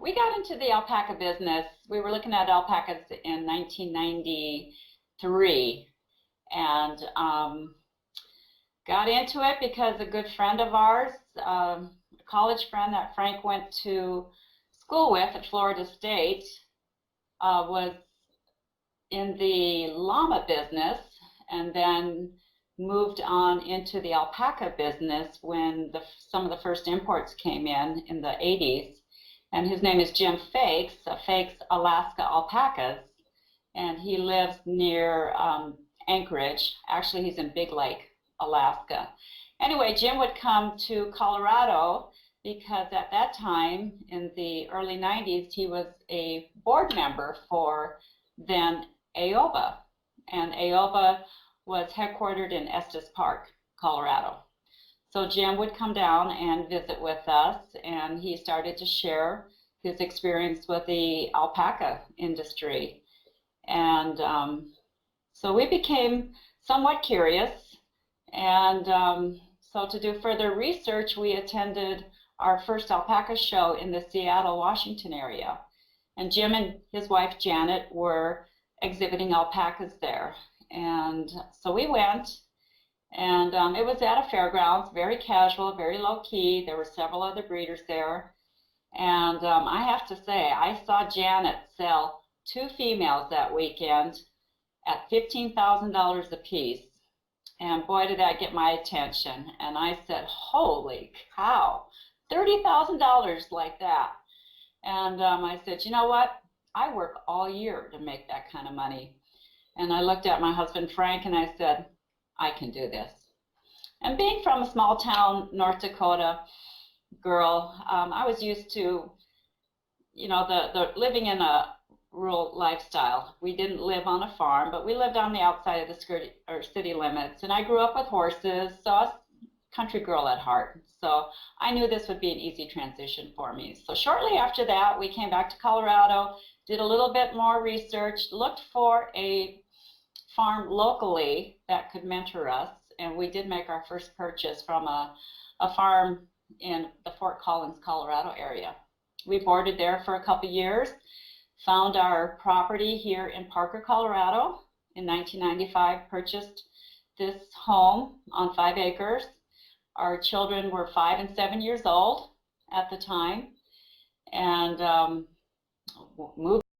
We got into the alpaca business. We were looking at alpacas in 1993 and got into it because a good friend of ours, a college friend that Frank went to school with at Florida State, was in the llama business and then moved on into the alpaca business when some of the first imports came in the 80s. And his name is Jim Fakes, Fakes Alaska Alpacas, and he lives near Anchorage. Actually, he's in Big Lake, Alaska. Anyway, Jim would come to Colorado because at that time, in the early 90s, he was a board member for then AOBA. And AOBA was headquartered in Estes Park, Colorado. So Jim would come down and visit with us, and he started to share his experience with the alpaca industry. And so we became somewhat curious. And so to do further research, we attended our first alpaca show in the Seattle, Washington area. And Jim and his wife, Janet, were exhibiting alpacas there. And so we went, and it was at a fairgrounds, very casual, very low-key. There were several other breeders there. And I have to say, I saw Janet sell 2 females that weekend at $15,000 a piece. And boy, did that get my attention. And I said, holy cow, $30,000 like that. And I said, you know what? I work all year to make that kind of money. And I looked at my husband, Frank, and I said, I can do this. And being from a small town, North Dakota girl, I was used to, you know, the living in a rural lifestyle. We didn't live on a farm, but we lived on the outside of the city limits. And I grew up with horses, so I was a country girl at heart. So I knew this would be an easy transition for me. So shortly after that, we came back to Colorado, did a little bit more research, looked for a farm locally that could mentor us, and we did make our first purchase from a farm in the Fort Collins, Colorado area. We boarded there for a couple years, found our property here in Parker, Colorado in 1995, purchased this home on 5 acres. Our children were 5 and 7 years old at the time, and moved